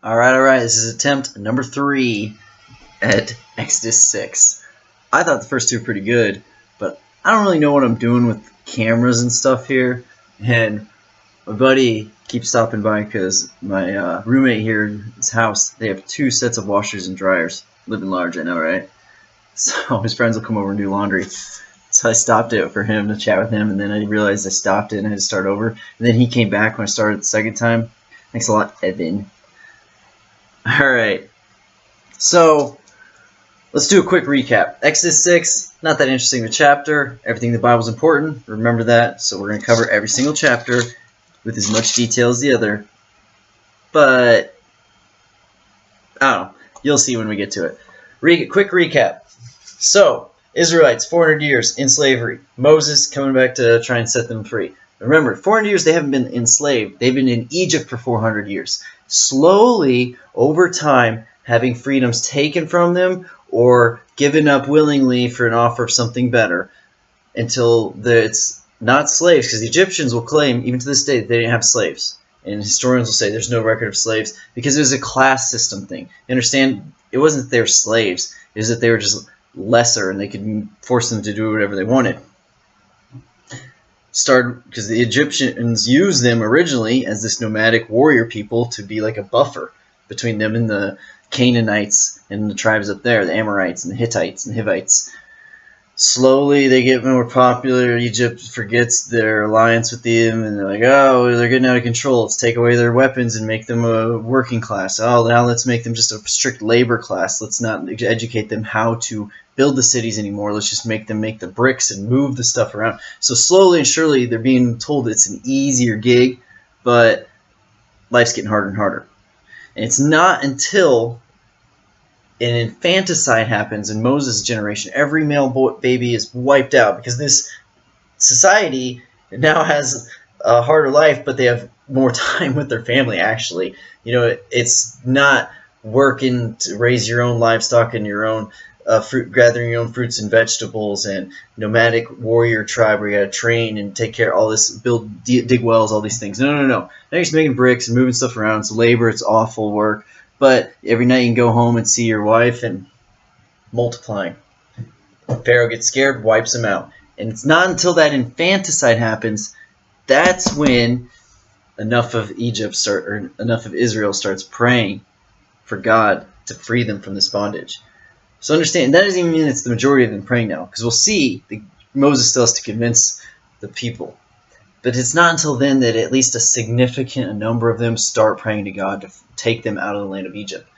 All right. This is attempt number 3 at Exodus 6. I thought the first two were pretty good, but I don't really know what I'm doing with cameras and stuff here. And my buddy keeps stopping by because my roommate here in his house, they have 2 sets of washers and dryers. Living large, I know, right? So his friends will come over and do laundry. So I stopped it for him to chat with him, and then I realized I stopped it and I had to start over. And then he came back when I started the second time. Thanks a lot, Evan. Alright, so let's do a quick recap. Exodus 6, not that interesting of a chapter. Everything in the Bible is important. Remember that. So we're going to cover every single chapter with as much detail as the other. But, I don't know. You'll see when we get to it. Quick recap. So, Israelites, 400 years in slavery. Moses coming back to try and set them free. Remember, 400 years they haven't been enslaved. They've been in Egypt for 400 years. Slowly, over time, having freedoms taken from them or given up willingly for an offer of something better until it's not slaves, because the Egyptians will claim, even to this day, that they didn't have slaves. And historians will say there's no record of slaves because it was a class system thing. You understand, it wasn't that they were slaves. It was that they were just lesser and they could force them to do whatever they wanted. Because the Egyptians used them originally as this nomadic warrior people to be like a buffer between them and the Canaanites and the tribes up there, the Amorites and the Hittites and Hivites. Slowly they get more popular. Egypt forgets their alliance with them, and they're like, oh, they're getting out of control. Let's take away their weapons and make them a working class. Oh, now let's make them just a strict labor class. Let's not educate them how to build the cities anymore. Let's just make them make the bricks and move the stuff around. So slowly and surely they're being told it's an easier gig, but life's getting harder and harder. And it's not until an infanticide happens in Moses' generation, every male baby is wiped out because this society now has a harder life, but they have more time with their family, actually. You know, it's not working to raise your own livestock and your own gathering your own fruits and vegetables and nomadic warrior tribe where you got to train and take care of all this, dig wells, all these things. No. Now you're just making bricks and moving stuff around. It's labor. It's awful work. But every night you can go home and see your wife and multiplying. Pharaoh gets scared, wipes him out. And it's not until that infanticide happens that's when enough of Israel starts praying for God to free them from this bondage. So understand, that doesn't even mean it's the majority of them praying now, because we'll see Moses still has to convince the people. But it's not until then that at least a significant number of them start praying to God to take them out of the land of Egypt.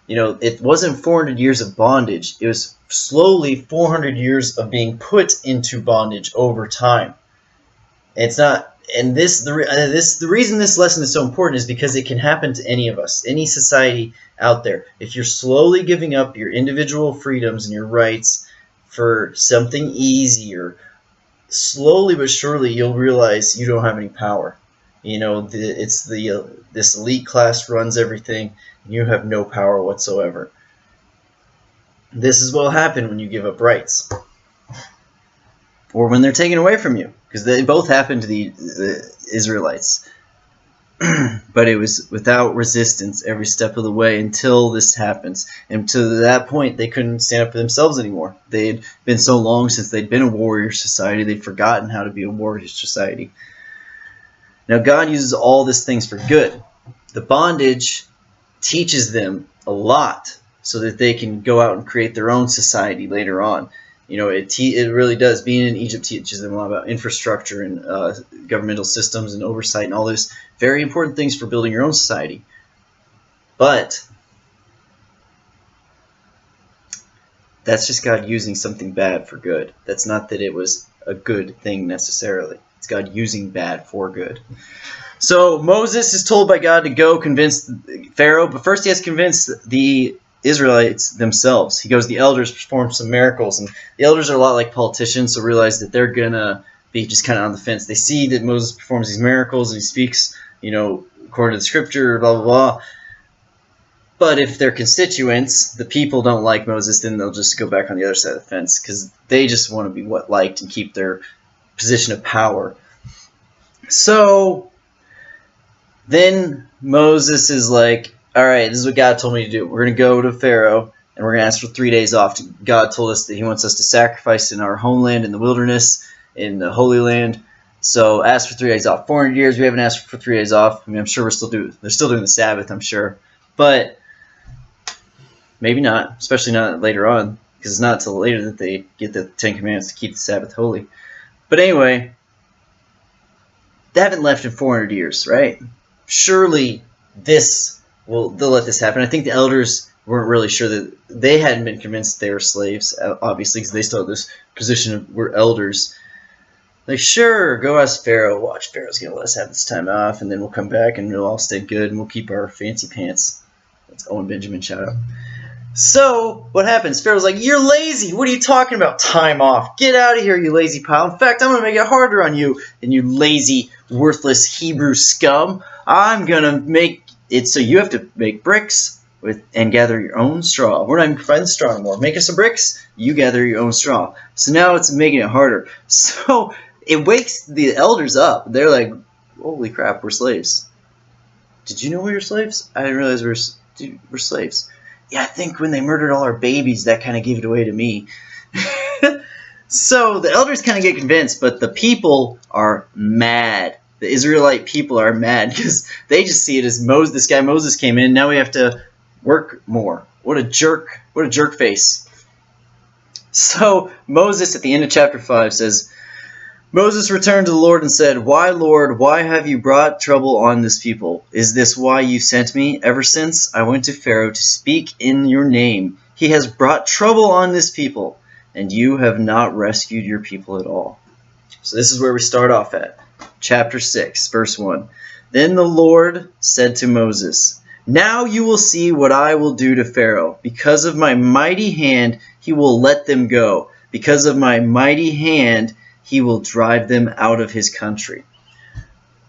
You know, it wasn't 400 years of bondage. It was slowly 400 years of being put into bondage over time. It's not, and the reason this lesson is so important is because it can happen to any of us, any society out there. If you're slowly giving up your individual freedoms and your rights for something easier, slowly but surely you'll realize you don't have any power. You know, this elite class runs everything, and you have no power whatsoever. This is what will happen when you give up rights, or when they're taken away from you, because they both happened to the Israelites. But it was without resistance every step of the way until this happens. And to that point, they couldn't stand up for themselves anymore. They had been so long since they'd been a warrior society, they'd forgotten how to be a warrior society. Now, God uses all these things for good. The bondage teaches them a lot so that they can go out and create their own society later on. You know, it really does. Being in Egypt teaches them a lot about infrastructure and governmental systems and oversight and all those very important things for building your own society. But that's just God using something bad for good. That's not that it was a good thing necessarily. It's God using bad for good. So Moses is told by God to go convince Pharaoh, but first he has to convince the Israelites themselves. He goes, the elders perform some miracles, and the elders are a lot like politicians, so realize that they're going to be just kind of on the fence. They see that Moses performs these miracles, and he speaks, you know, according to the scripture, blah, blah, blah. But if their constituents, the people, don't like Moses, then they'll just go back on the other side of the fence, because they just want to be liked and keep their position of power. So then Moses is like, all right, this is what God told me to do. We're going to go to Pharaoh, and we're going to ask for 3 days off. God told us that he wants us to sacrifice in our homeland, in the wilderness, in the Holy Land. So ask for 3 days off. 400 years, we haven't asked for 3 days off. I mean, I'm sure they're still doing the Sabbath, I'm sure. But maybe not, especially not later on, because it's not until later that they get the Ten Commandments to keep the Sabbath holy. But anyway, they haven't left in 400 years, right? Surely they'll let this happen. I think the elders weren't really sure that they hadn't been convinced they were slaves, obviously, because they still have this position of we're elders. Like, sure, go ask Pharaoh. Watch, Pharaoh's going to let us have this time off, and then we'll come back and it'll all stay good, and we'll keep our fancy pants. That's Owen Benjamin, shout out. So, what happens? Pharaoh's like, you're lazy. What are you talking about? Time off. Get out of here, you lazy pile. In fact, I'm going to make it harder on you, and you lazy, worthless Hebrew scum. I'm going to make it so you have to make bricks and gather your own straw. We're not even providing straw anymore. Make us some bricks, you gather your own straw. So now it's making it harder. So it wakes the elders up. They're like, holy crap, we're slaves. Did you know we were slaves? I didn't realize we're slaves. Yeah, I think when they murdered all our babies, that kind of gave it away to me. So the elders kind of get convinced, but the people are mad. The Israelite people are mad because they just see it as this guy Moses came in. Now we have to work more. What a jerk. What a jerk face. So Moses at the end of chapter 5 says, Moses returned to the Lord and said, why, Lord, why have you brought trouble on this people? Is this why you sent me? Ever since I went to Pharaoh to speak in your name, he has brought trouble on this people, and you have not rescued your people at all. So this is where we start off at. Chapter 6, verse 1. Then the Lord said to Moses, now you will see what I will do to Pharaoh. Because of my mighty hand, he will let them go. Because of my mighty hand, he will drive them out of his country.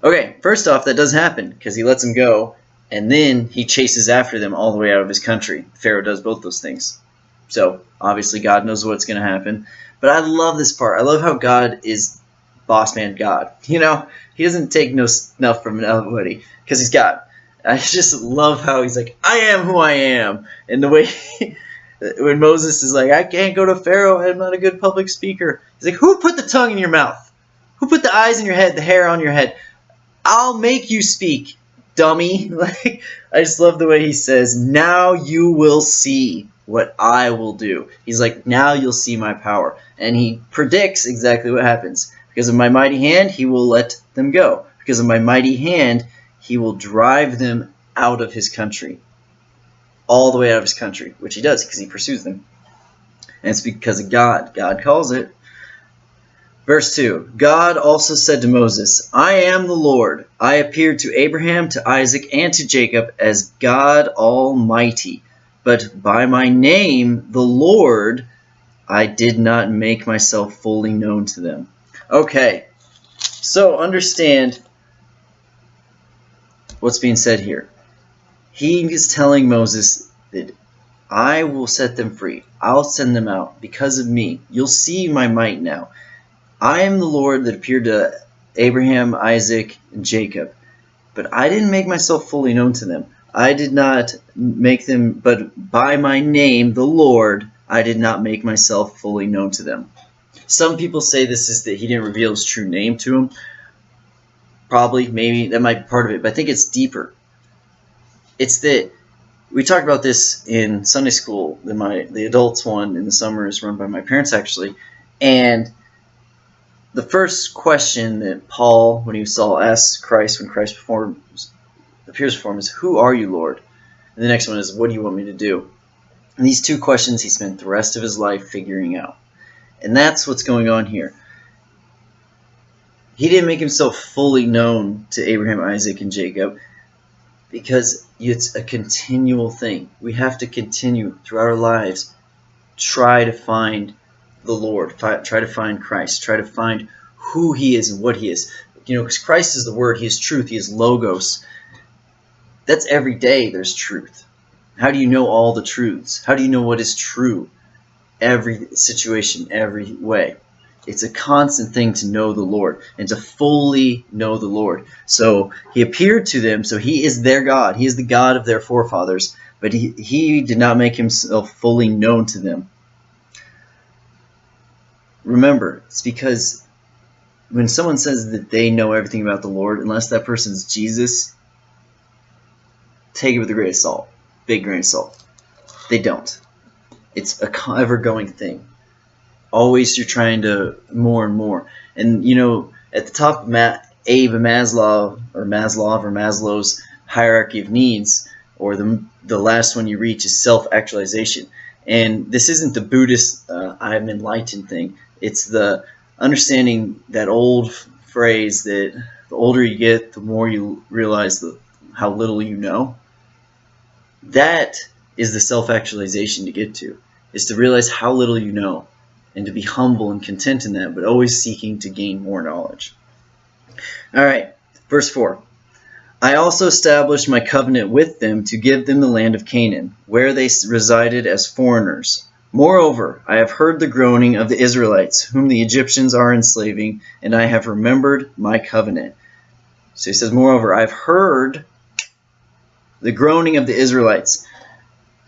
Okay, first off, that doesn't happen because he lets them go, and then he chases after them all the way out of his country. Pharaoh does both those things. So, obviously, God knows what's going to happen. But I love this part. I love how God is boss man God. You know, he doesn't take no snuff from nobody because he's God. I just love how he's like, I am who I am. And the way when Moses is like, I can't go to Pharaoh, I'm not a good public speaker. He's like, who put the tongue in your mouth? Who put the eyes in your head, the hair on your head? I'll make you speak, dummy. Like, I just love the way he says, now you will see what I will do. He's like, now you'll see my power. And he predicts exactly what happens. Because of my mighty hand, he will let them go. Because of my mighty hand, he will drive them out of his country. All the way out of his country, which he does because he pursues them. And it's because of God. God calls it. Verse 2. God also said to Moses, I am the Lord. I appeared to Abraham, to Isaac, and to Jacob as God Almighty. But by my name, the Lord, I did not make myself fully known to them. Okay. So understand what's being said here. He is telling Moses that I will set them free. I'll send them out because of me. You'll see my might now. I am the Lord that appeared to Abraham, Isaac, and Jacob. But I didn't make myself fully known to them. I did not make them, but by my name, the Lord, I did not make myself fully known to them. Some people say this is that he didn't reveal his true name to them. Probably, maybe, that might be part of it. But I think it's deeper. It's that we talked about this in Sunday school. The adults one in the summer is run by my parents, actually. And the first question that Paul, when he saw, asks Christ when Christ appears before him is, who are you, Lord? And the next one is, what do you want me to do? And these two questions he spent the rest of his life figuring out. And that's what's going on here. He didn't make himself fully known to Abraham, Isaac, and Jacob because it's a continual thing. We have to continue throughout our lives, try to find the Lord, try to find Christ, try to find who he is and what he is. You know, because Christ is the Word, he is truth, he is logos. That's every day there's truth. How do you know all the truths? How do you know what is true? Every situation, every way. It's a constant thing to know the Lord and to fully know the Lord. So he appeared to them, so he is their God. He is the God of their forefathers, but he did not make himself fully known to them. Remember, it's because when someone says that they know everything about the Lord, unless that person's Jesus, take it with a grain of salt. Big grain of salt. They don't. It's a ever-going thing. Always you're trying to more and more. And, at the top of Maslow's hierarchy of needs, or the last one you reach, is self-actualization. And this isn't the Buddhist I'm enlightened thing. It's the understanding that old phrase that the older you get, the more you realize how little you know. That is the self-actualization to get to, is to realize how little you know and to be humble and content in that, but always seeking to gain more knowledge. All right, verse 4. I also established my covenant with them to give them the land of Canaan, where they resided as foreigners. Moreover, I have heard the groaning of the Israelites, whom the Egyptians are enslaving, and I have remembered my covenant. So he says, moreover, I've heard the groaning of the Israelites.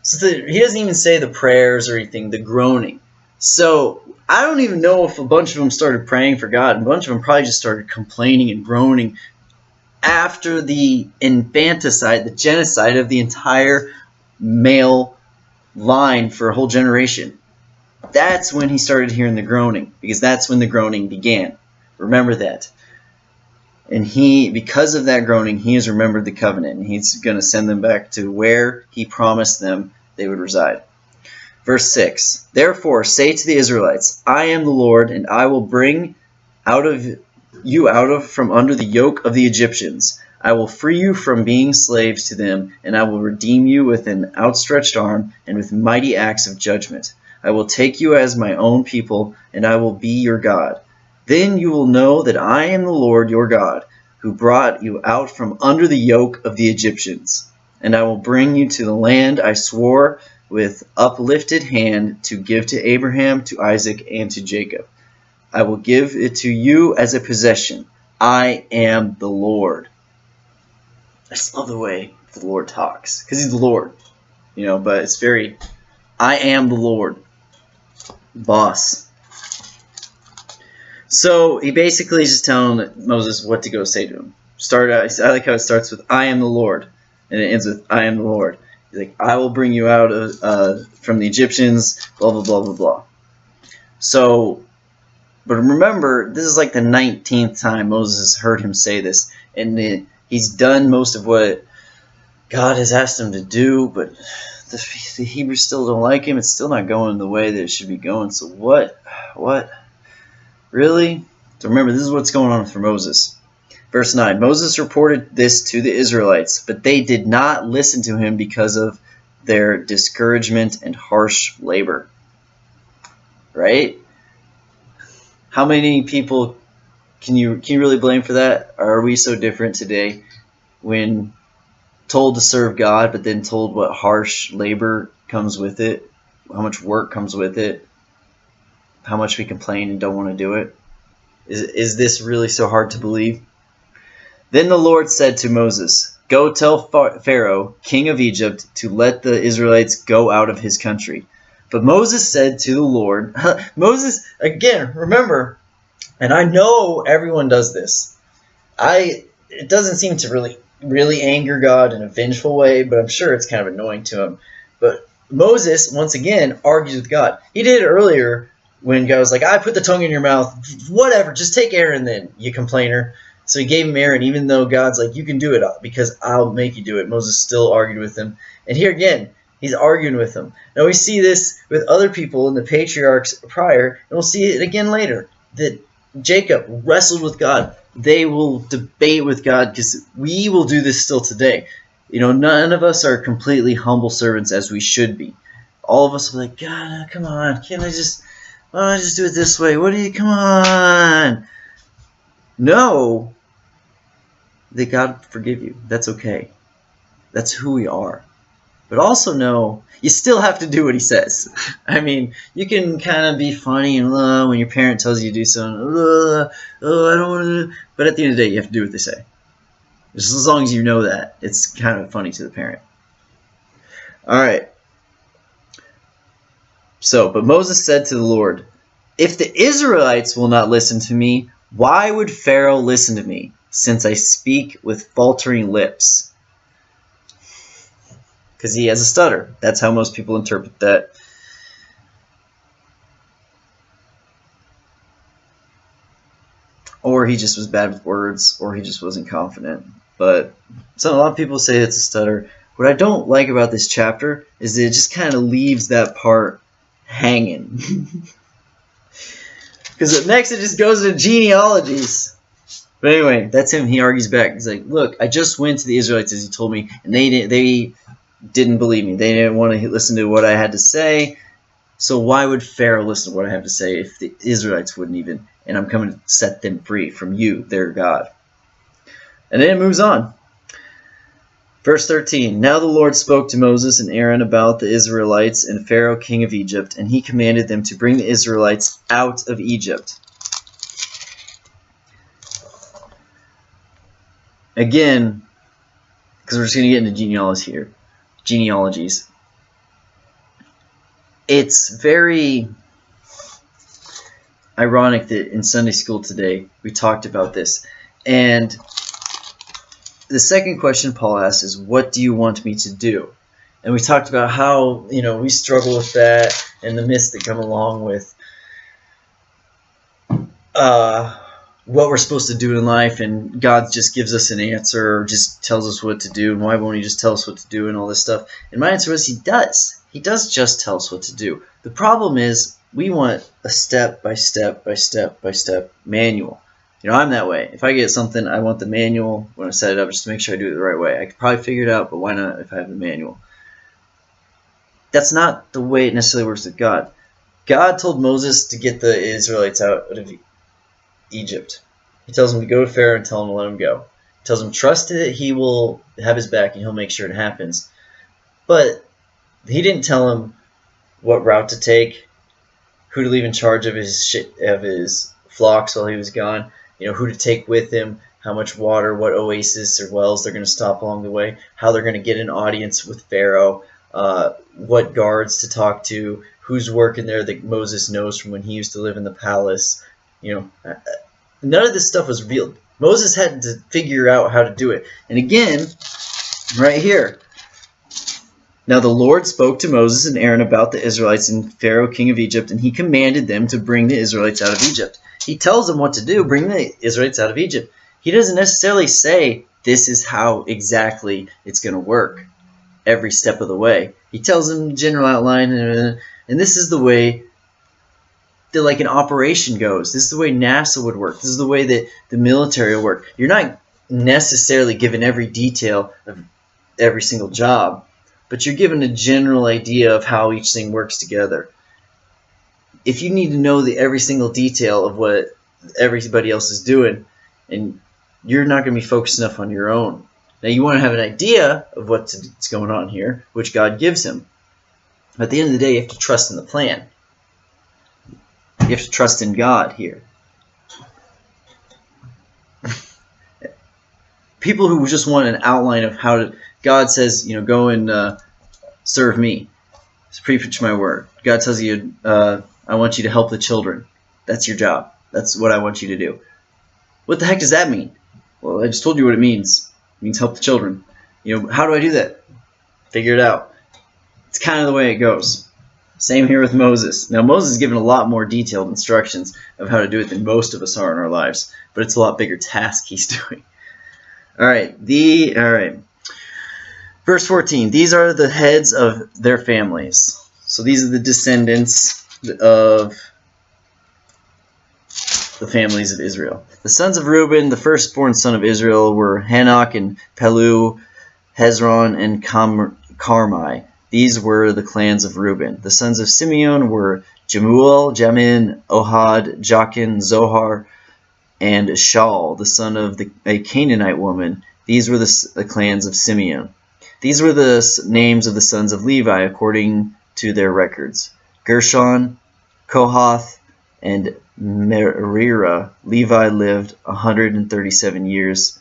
So he doesn't even say the prayers or anything, the groaning. So I don't even know if a bunch of them started praying for God. A bunch of them probably just started complaining and groaning after the infanticide, the genocide of the entire male line for a whole generation. That's when he started hearing the groaning, because that's when the groaning began. Remember that. And because of that groaning, he has remembered the covenant, and he's going to send them back to where he promised them they would reside. Verse 6, therefore say to the Israelites, I am the Lord, and I will bring you out from under the yoke of the Egyptians. I will free you from being slaves to them, and I will redeem you with an outstretched arm and with mighty acts of judgment. I will take you as my own people, and I will be your God. Then you will know that I am the Lord your God, who brought you out from under the yoke of the Egyptians. And I will bring you to the land I swore with uplifted hand to give to Abraham, to Isaac, and to Jacob. I will give it to you as a possession. I am the Lord. I just love the way the Lord talks, because he's the Lord, but it's very, I am the Lord. Boss. So he basically is just telling Moses what to go say to him. I like how it starts with, I am the Lord, and it ends with, I am the Lord. He's like, I will bring you out from the Egyptians, blah, blah, blah, blah, blah. So, but remember, this is like the 19th time Moses heard him say this, and he's done most of what God has asked him to do, but the Hebrews still don't like him. It's still not going the way that it should be going. So what? Really? So remember, this is what's going on for Moses. Verse 9, Moses reported this to the Israelites, but they did not listen to him because of their discouragement and harsh labor. Right? How many people can you really blame for that? Are we so different today when told to serve God, but then told what harsh labor comes with it, how much work comes with it, how much we complain and don't want to do it? Is this really so hard to believe? Then the Lord said to Moses, go tell Pharaoh, king of Egypt, to let the Israelites go out of his country. But Moses said to the Lord, Moses, again, remember, and I know everyone does this. It doesn't seem to really anger God in a vengeful way, but I'm sure it's kind of annoying to him. But Moses, once again, argues with God. He did it earlier when God was like, I put the tongue in your mouth. Whatever, just take Aaron then, you complainer. So he gave him Aaron, even though God's like, you can do it because I'll make you do it. Moses still argued with him. And here again, he's arguing with him. Now we see this with other people in the patriarchs prior, and we'll see it again later, that Jacob wrestled with God. They will debate with God, because we will do this still today. None of us are completely humble servants as we should be. All of us are like, God, come on, can't I just do it this way? Come on. No. That God forgive you. That's okay. That's who we are. But also know you still have to do what he says. I mean, you can kind of be funny and when your parent tells you to do something, oh, I don't want to. But at the end of the day, you have to do what they say. Just as long as you know that, it's kind of funny to the parent. All right. So, but Moses said to the Lord, if the Israelites will not listen to me, why would Pharaoh listen to me, since I speak with faltering lips? Because he has a stutter. That's how most people interpret that. Or he just was bad with words, or he just wasn't confident. But a lot of people say it's a stutter. What I don't like about this chapter is that it just kind of leaves that part hanging. Because next it just goes into genealogies. But anyway, that's him. He argues back. He's like, look, I just went to the Israelites as you told me, and they didn't believe me. They didn't want to listen to what I had to say. So why would Pharaoh listen to what I have to say if the Israelites wouldn't even? And I'm coming to set them free from you, their God. And then it moves on. Verse 13, now the Lord spoke to Moses and Aaron about the Israelites and Pharaoh king of Egypt, and he commanded them to bring the Israelites out of Egypt. Again, because we're just going to get into genealogies. It's very ironic that in Sunday school today we talked about this. And the second question Paul asks is, what do you want me to do? And we talked about how, we struggle with that and the myths that come along with what we're supposed to do in life, and God just gives us an answer or just tells us what to do, and why won't he just tell us what to do and all this stuff? And my answer was he does. He does just tell us what to do. The problem is we want a step by step by step by step manual. I'm that way. If I get something, I want the manual when I set it up just to make sure I do it the right way. I could probably figure it out, but why not if I have the manual? That's not the way it necessarily works with God. God told Moses to get the Israelites out of Egypt. He tells him to go to Pharaoh and tell him to let him go. He tells him trust that he will have his back and he'll make sure it happens. But he didn't tell him what route to take, who to leave in charge of his flocks while he was gone, who to take with him, how much water, what oasis or wells they're going to stop along the way, how they're going to get an audience with Pharaoh, what guards to talk to, who's working there that Moses knows from when he used to live in the palace. None of this stuff was revealed. Moses had to figure out how to do it. And again, right here, now the Lord spoke to Moses and Aaron about the Israelites and Pharaoh king of Egypt, and he commanded them to bring the Israelites out of Egypt. He tells them what to do, bring the Israelites out of Egypt. He doesn't necessarily say this is how exactly it's going to work every step of the way. He tells them the general outline, and this is the way that like an operation goes. This is the way NASA would work. This is the way that the military will work. You're not necessarily given every detail of every single job, but you're given a general idea of how each thing works together. If you need to know every single detail of what everybody else is doing, and you're not going to be focused enough on your own. Now you want to have an idea of what's going on here, which God gives him. But at the end of the day, you have to trust in the plan. You have to trust in God here. People who just want an outline of how to, God says, go and serve me. Just preach my word. God tells you, I want you to help the children. That's your job. That's what I want you to do. What the heck does that mean? Well, I just told you what it means. It means help the children. How do I do that? Figure it out. It's kind of the way it goes. Same here with Moses. Now, Moses is given a lot more detailed instructions of how to do it than most of us are in our lives, but it's a lot bigger task he's doing. All right. Verse 14. These are the heads of their families. So these are the descendants of the families of Israel. The sons of Reuben, the firstborn son of Israel, were Hanok and Pelu, Hezron, and Carmi. These were the clans of Reuben. The sons of Simeon were Jemuel, Jamin, Ohad, Jachin, Zohar, and Shaul, the son of a Canaanite woman. These were the clans of Simeon. These were the names of the sons of Levi according to their records: Gershon, Kohath, and Merari. Levi lived 137 years.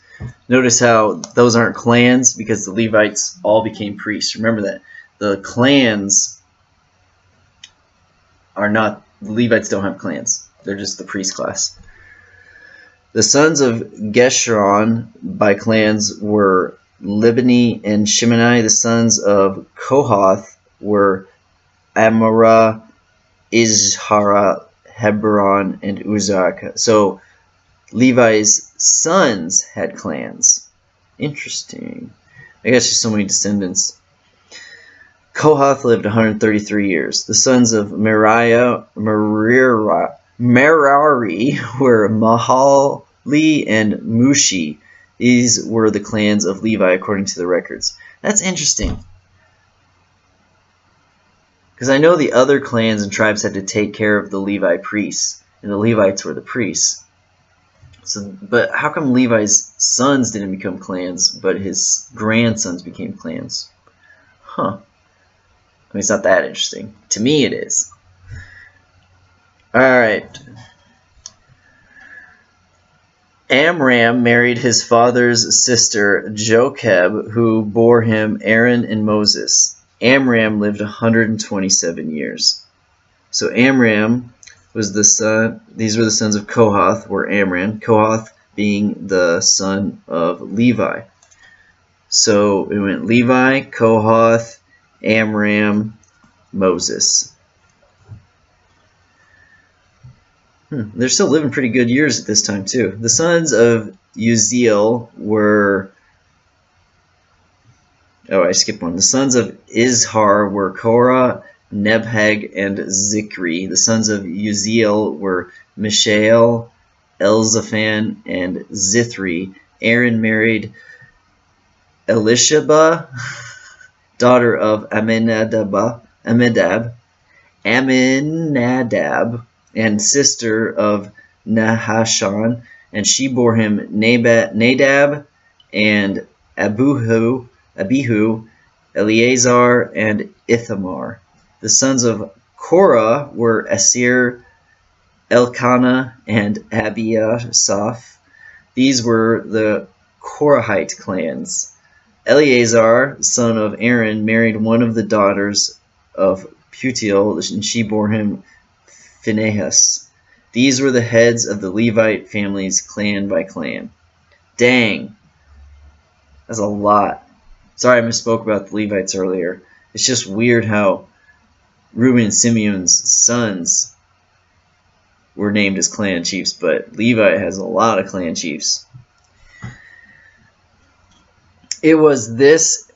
Notice how those aren't clans, because the Levites all became priests. Remember that. The clans are not, the Levites don't have clans. They're just the priest class. The sons of Geshron by clans were Libni and Shimei. The sons of Kohath were Amara, Izhara, Hebron, and Uzak. So Levi's sons had clans. Interesting. I guess just so many descendants. Kohath lived 133 years. The sons of Merari were Mahali and Mushi. These were the clans of Levi according to the records. That's interesting, because I know the other clans and tribes had to take care of the Levi priests, and the Levites were the priests. So, but how come Levi's sons didn't become clans, but his grandsons became clans? Huh. I mean, it's not that interesting. To me, it is. Alright. Amram married his father's sister, Jocheb, who bore him Aaron and Moses. Amram lived 127 years. So Amram was the son, these were the sons of Kohath, were Amram, Kohath being the son of Levi. So it went Levi, Kohath, Amram, Moses. They're still living pretty good years at this time too. The sons of Uziel were... Oh, I skipped one. The sons of Izhar were Korah, Nebhag, and Zikri. The sons of Uziel were Mishael, Elzaphan, and Zithri. Aaron married Elisheba, daughter of Aminadab, and sister of Nahashon, and she bore him Nadab and Abihu, Eleazar, and Ithamar. The sons of Korah were Asir, Elkanah, and Abiasaph. These were the Korahite clans. Eleazar, son of Aaron, married one of the daughters of Putiel, and she bore him Phinehas. These were the heads of the Levite families, clan by clan. Dang. That's a lot. Sorry I misspoke about the Levites earlier. It's just weird how Reuben and Simeon's sons were named as clan chiefs, but Levi has a lot of clan chiefs. It was this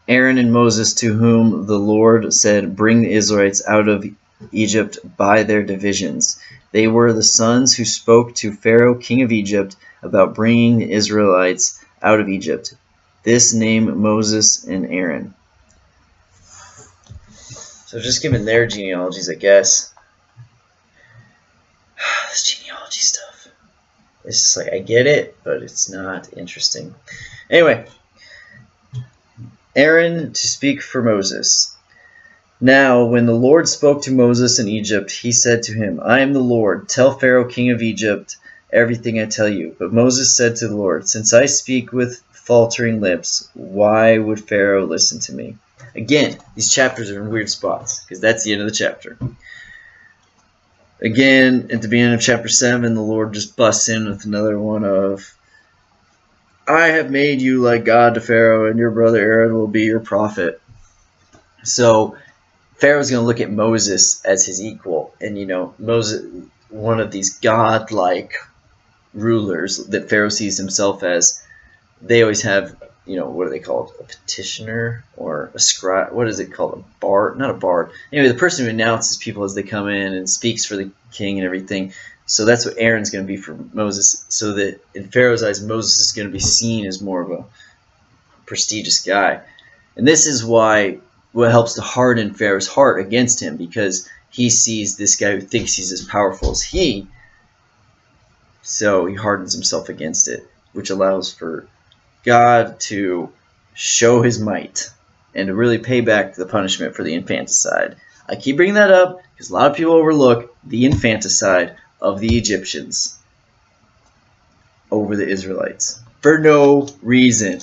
Aaron and Moses to whom the Lord said, "Bring the Israelites out of Egypt by their divisions." They were the sons who spoke to Pharaoh, king of Egypt, about bringing the Israelites out of Egypt. This name Moses and Aaron. So just given their genealogies, I guess. This genealogy stuff. It's just like, I get it, but it's not interesting. Anyway, Aaron to speak for Moses. Now, when the Lord spoke to Moses in Egypt, he said to him, "I am the Lord. Tell Pharaoh, king of Egypt, everything I tell you." But Moses said to the Lord, "Since I speak with faltering lips, why would Pharaoh listen to me?" Again, these chapters are in weird spots, because that's the end of the chapter. Again, at the beginning of chapter 7, the Lord just busts in with another one of, "I have made you like God to Pharaoh, and your brother Aaron will be your prophet." So Pharaoh's going to look at Moses as his equal. And, Moses, one of these godlike rulers that Pharaoh sees himself as, they always have, what are they called? A petitioner or a scribe? What is it called? A bard? Not a bard. Anyway, the person who announces people as they come in and speaks for the king and everything. So that's what Aaron's going to be for Moses. So that in Pharaoh's eyes, Moses is going to be seen as more of a prestigious guy. And this is what helps to harden Pharaoh's heart against him, because he sees this guy who thinks he's as powerful as he. So he hardens himself against it, which allows for God to show his might and to really pay back the punishment for the infanticide. I keep bringing that up because a lot of people overlook the infanticide of the Egyptians over the Israelites for no reason.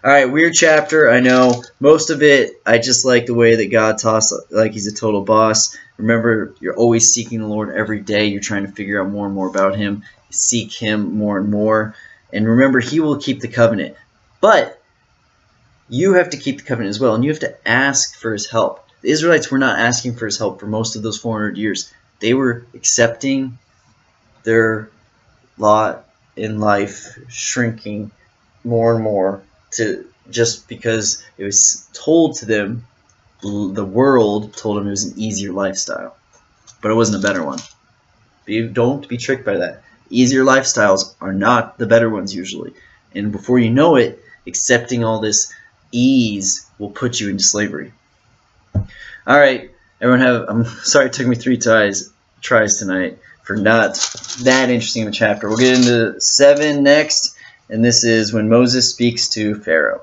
Alright, weird chapter, I know. Most of it, I just like the way that God talks like he's a total boss. Remember, you're always seeking the Lord every day. You're trying to figure out more and more about him. Seek him more and more. And remember, he will keep the covenant. But you have to keep the covenant as well, and you have to ask for his help. The Israelites were not asking for his help for most of those 400 years. They were accepting their lot in life, shrinking more and more to just because it was told to them, the world told them it was an easier lifestyle, but it wasn't a better one. Don't be tricked by that. Easier lifestyles are not the better ones usually, and before you know it, accepting all this ease will put you into slavery. All right, everyone I'm sorry it took me 3 tries tonight for not that interesting of a chapter. We'll get into 7 next. And this is when Moses speaks to Pharaoh.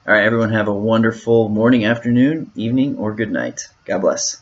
All right, everyone have a wonderful morning, afternoon, evening, or good night. God bless.